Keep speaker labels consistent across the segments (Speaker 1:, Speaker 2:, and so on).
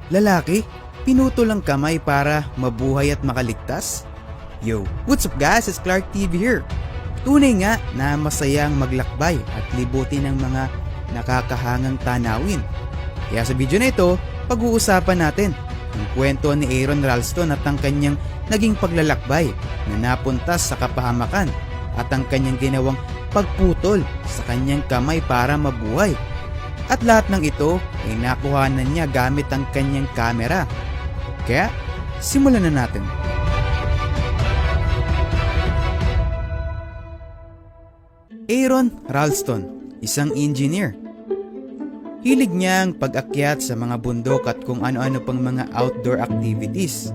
Speaker 1: Lalaki, pinutol ang kamay para mabuhay at makaligtas? Yo, what's up guys? It's Clark TV here. Tunay nga na masayang maglakbay at libutin ng mga nakakahangang tanawin. Kaya sa video na ito, pag-uusapan natin ang kwento ni Aaron Ralston at ang kanyang naging paglalakbay na napuntas sa kapahamakan at ang kanyang ginawang pagputol sa kanyang kamay para mabuhay. At lahat ng ito ay nakuhanan niya gamit ang kanyang kamera. Kaya, simulan na natin. Aaron Ralston, isang engineer. Hilig niyang pag-akyat sa mga bundok at kung ano-ano pang mga outdoor activities.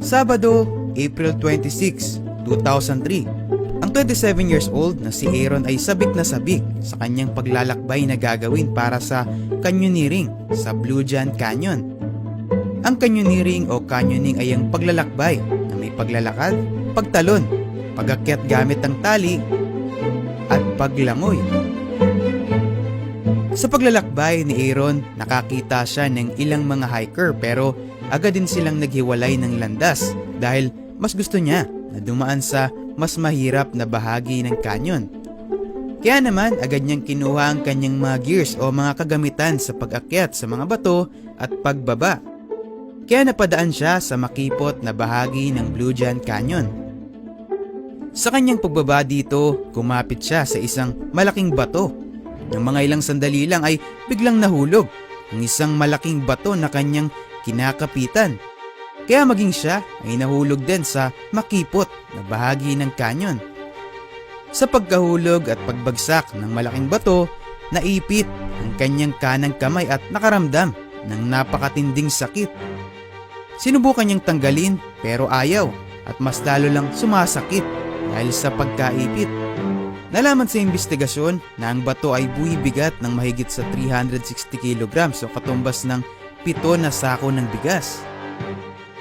Speaker 1: Sabado, April 26, 2003. Ang 27 years old na si Aaron ay sabik na sabik sa kanyang paglalakbay na gagawin para sa canyoneering sa Blue John Canyon. Ang canyoneering o canyoning ay ang paglalakbay na may paglalakad, pagtalon, pag-akyat gamit ang tali, at paglangoy. Sa paglalakbay ni Aaron, nakakita siya ng ilang mga hiker pero agad din silang naghiwalay ng landas dahil mas gusto niya na dumaan sa mas mahirap na bahagi ng canyon. Kaya naman agad niyang kinuha ang kanyang mga gears o mga kagamitan sa pag-akyat sa mga bato at pagbaba. Kaya napadaan siya sa makipot na bahagi ng Blue John Canyon. Sa kanyang pagbaba dito, kumapit siya sa isang malaking bato. Ng mga ilang sandali lang ay biglang nahulog ang isang malaking bato na kanyang kinakapitan. Kaya maging siya ay nahulog din sa makipot na bahagi ng canyon. Sa pagkahulog at pagbagsak ng malaking bato, naipit ang kanyang kanang kamay at nakaramdam ng napakatinding sakit. Sinubukan niyang tanggalin pero ayaw at mas lalo lang sumasakit dahil sa pagkaipit. Nalaman sa investigasyon na ang bato ay buwibigat ng mahigit sa 360 kilograms o katumbas ng 7 na sako ng bigas.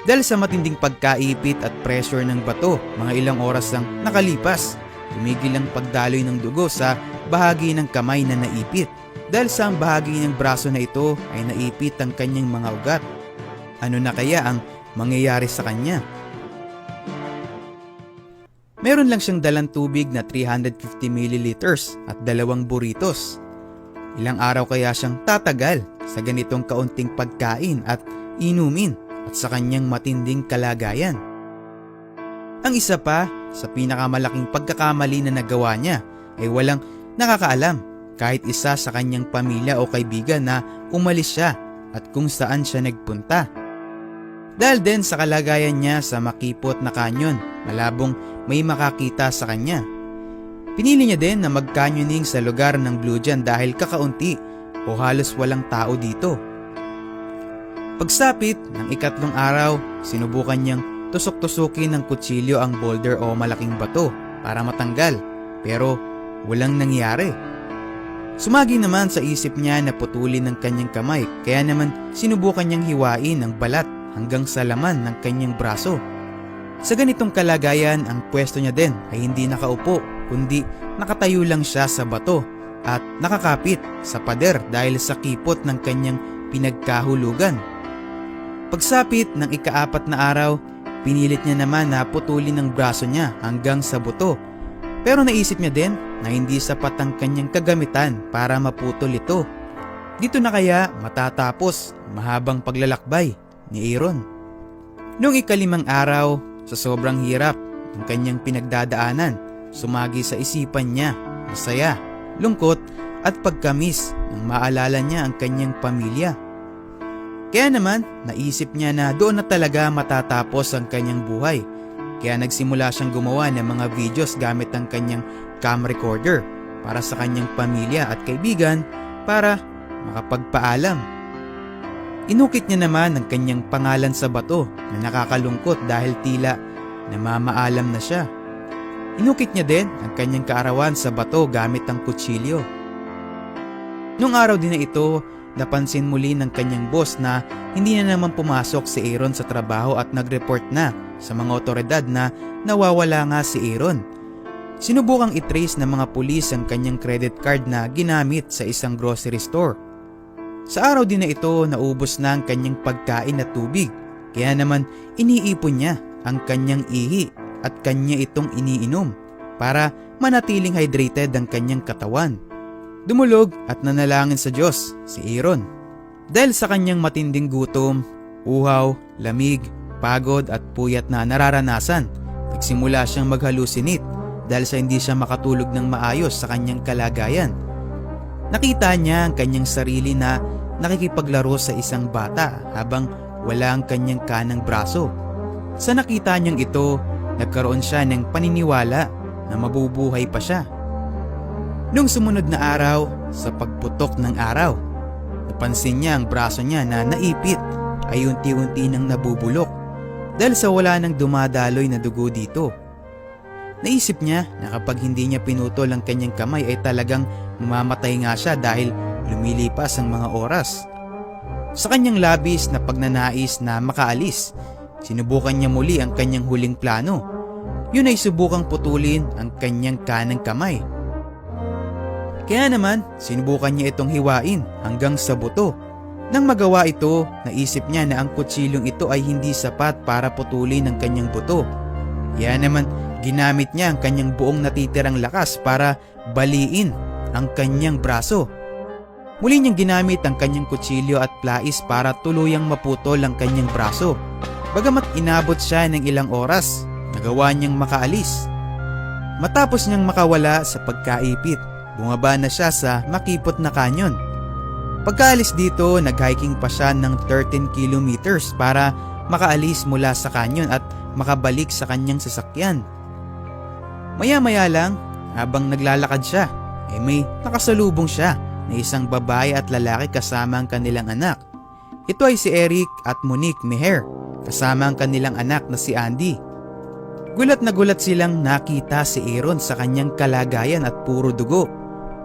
Speaker 1: Dahil sa matinding pagkaipit at pressure ng bato, mga ilang oras lang nakalipas, tumigil ang pagdaloy ng dugo sa bahagi ng kamay na naipit. Dahil sa ang bahagi ng braso na ito ay naipit ang kanyang mga ugat. Ano na kaya ang mangyayari sa kanya? Meron lang siyang dalang tubig na 350 milliliters at 2 burritos. Ilang araw kaya siyang tatagal sa ganitong kaunting pagkain at inumin at sa kanyang matinding kalagayan. Ang isa pa sa pinakamalaking pagkakamali na nagawa niya ay walang nakakaalam kahit isa sa kanyang pamilya o kaibigan na umalis siya at kung saan siya nagpunta. Dahil din sa kalagayan niya sa makipot na canyon, malabong may makakita sa kanya. Pinili niya din na mag-canyoning sa lugar ng Blue John dahil kakaunti o halos walang tao dito. Pagsapit ng ikatlong araw, sinubukan niyang tusok-tusukin ng kutsilyo ang boulder o malaking bato para matanggal pero walang nangyari. Sumagi naman sa isip niya na putulin ng kanyang kamay kaya naman sinubukan niyang hiwain ang balat hanggang sa laman ng kanyang braso. Sa ganitong kalagayan, ang pwesto niya din ay hindi nakaupo kundi nakatayo lang siya sa bato at nakakapit sa pader dahil sa kipot ng kanyang pinagkahulugan. Pagsapit ng ika-4 na araw, pinilit niya naman na putulin ang braso niya hanggang sa buto. Pero naisip niya din na hindi sapat ang kanyang kagamitan para maputol ito. Dito na kaya matatapos mahabang paglalakbay ni Aaron. Noong ika-5 araw, sa sobrang hirap ng kanyang pinagdadaanan, sumagi sa isipan niya ang saya, lungkot at pagkamis nang maalala niya ang kanyang pamilya. Kaya naman, naisip niya na doon na talaga matatapos ang kanyang buhay. Kaya nagsimula siyang gumawa ng mga videos gamit ang kanyang cam recorder para sa kanyang pamilya at kaibigan para makapagpaalam. Inukit niya naman ang kanyang pangalan sa bato na nakakalungkot dahil tila namamaalam na siya. Inukit niya din ang kanyang kaarawan sa bato gamit ang kutsilyo. Nung araw din na ito, napansin muli ng kanyang boss na hindi na naman pumasok si Aaron sa trabaho at nag-report na sa mga otoridad na nawawala nga si Aaron. Sinubukang itrace ng mga pulis ang kanyang credit card na ginamit sa isang grocery store. Sa araw din na ito, naubos na ang kanyang pagkain at tubig, kaya naman iniipon niya ang kanyang ihi at kanya itong iniinom para manatiling hydrated ang kanyang katawan. Dumulog at nanalangin sa Diyos si Aaron. Dahil sa kanyang matinding gutom, uhaw, lamig, pagod at puyat na nararanasan, nagsimula siyang maghalusinate dahil sa hindi siya makatulog ng maayos sa kanyang kalagayan. Nakita niya ang kanyang sarili na nakikipaglaro sa isang bata habang wala ang kanyang kanang braso. Sa nakita niyang ito, nagkaroon siya ng paniniwala na mabubuhay pa siya. Nung sumunod na araw, sa pagputok ng araw, napansin niya ang braso niya na naipit ay unti-unti nang nabubulok dahil sa wala nang dumadaloy na dugo dito. Naisip niya na kapag hindi niya pinutol ang kanyang kamay ay talagang mamamatay nga siya dahil lumilipas ang mga oras. Sa kanyang labis na pagnanais na makaalis, sinubukan niya muli ang kanyang huling plano. Yun ay subukang putulin ang kanyang kanang kamay. Kaya naman, sinubukan niya itong hiwain hanggang sa buto. Nang magawa ito, naisip niya na ang kutsilyong ito ay hindi sapat para putulin ang kanyang buto. Kaya naman, ginamit niya ang kanyang buong natitirang lakas para baliin ang kanyang braso. Muli niyang ginamit ang kanyang kutsilyo at plais para tuluyang maputol ang kanyang braso. Bagamat inabot siya ng ilang oras, nagawa niyang makaalis. Matapos niyang makawala sa pagkaipit, bumaba na siya sa makipot na kanyon. Pagkaalis dito, nag-hiking pa siya ng 13 kilometers para makaalis mula sa kanyon at makabalik sa kanyang sasakyan. Maya-maya lang, habang naglalakad siya, ay may nakasalubong siya na isang babae at lalaki kasama ang kanilang anak. Ito ay si Eric at Monique Meher, kasama ang kanilang anak na si Andy. Gulat na gulat silang nakita si Aaron sa kanyang kalagayan at puro dugo.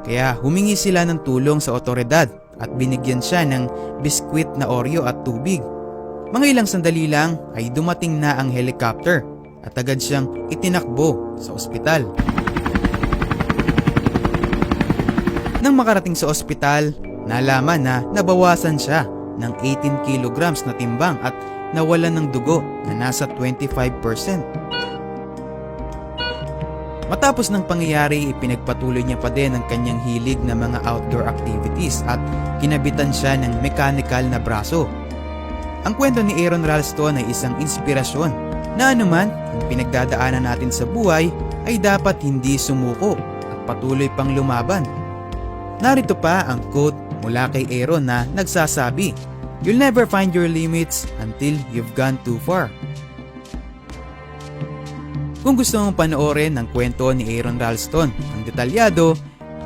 Speaker 1: Kaya humingi sila ng tulong sa otoridad at binigyan siya ng biskwit na Oreo at tubig. Mga ilang sandali lang ay dumating na ang helicopter at agad siyang itinakbo sa ospital. Nang makarating sa ospital, nalaman na nabawasan siya ng 18 kilograms na timbang at nawalan ng dugo na nasa 25%. Matapos ng pangyayari, ipinagpatuloy niya pa din ang kanyang hilig na mga outdoor activities at kinabitan siya ng mechanical na braso. Ang kwento ni Aaron Ralston ay isang inspirasyon na anuman ang pinagdadaanan natin sa buhay ay dapat hindi sumuko at patuloy pang lumaban. Narito pa ang quote mula kay Aaron na nagsasabi, "You'll never find your limits until you've gone too far." Kung gusto mong panoorin ang kwento ni Aaron Ralston ang detalyado,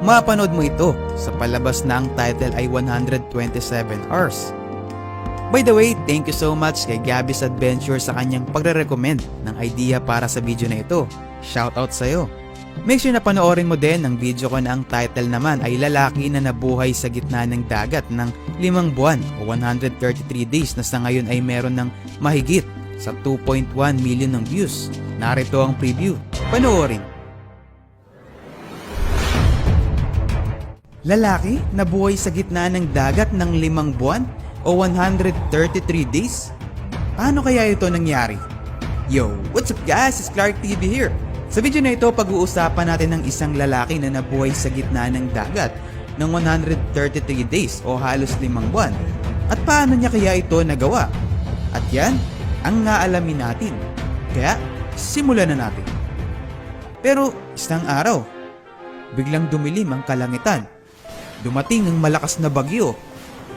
Speaker 1: mapanood mo ito sa palabas na ang title ay 127 Hours. By the way, thank you so much kay Gabby's Adventure sa kanyang pagre-recommend ng idea para sa video na ito. Shoutout sa'yo! Make sure na panoorin mo din ang video ko na ang title naman ay lalaki na nabuhay sa gitna ng dagat ng 5 buwan o 133 days na sa ngayon ay meron ng mahigit sa 2.1 million ng views. Narito ang preview. Panoorin! Lalaki nabuhay sa gitna ng dagat ng 5 buwan o 133 days? Paano kaya ito nangyari? Yo, what's up guys? It's Clark TV here. Sa video na ito, pag-uusapan natin ng isang lalaki na nabuhay sa gitna ng dagat ng 133 days o halos 5 buwan. At paano niya kaya ito nagawa? At yan ang naalamin natin. Kaya, simulan na natin. Pero isang araw, biglang dumilim ang kalangitan. Dumating ang malakas na bagyo.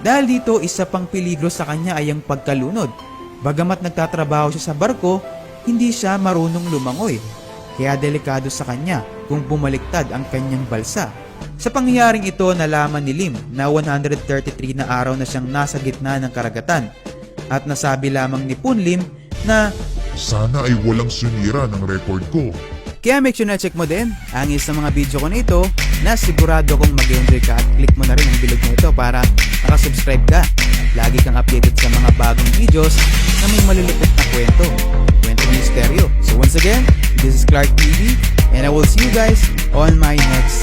Speaker 1: Dahil dito, isa pang peligro sa kanya ay ang pagkalunod. Bagamat nagtatrabaho siya sa barko, hindi siya marunong lumangoy. Kaya delikado sa kanya kung bumaliktad ang kanyang balsa. Sa pangyayaring ito, nalaman ni Lim na 133 na araw na siyang nasa gitna ng karagatan. At nasabi lamang ni Punlim na
Speaker 2: sana ay walang sunira ng record ko.
Speaker 1: Kaya make sure na check mo din ang isa mga video ko na ito na sigurado kong mag-enjoy ka at click mo na rin ang bilog na ito para nakasubscribe ka at lagi kang updated sa mga bagong videos na may malulupit na kwento ng misteryo. So once again, this is Clark TV and I will see you guys on my next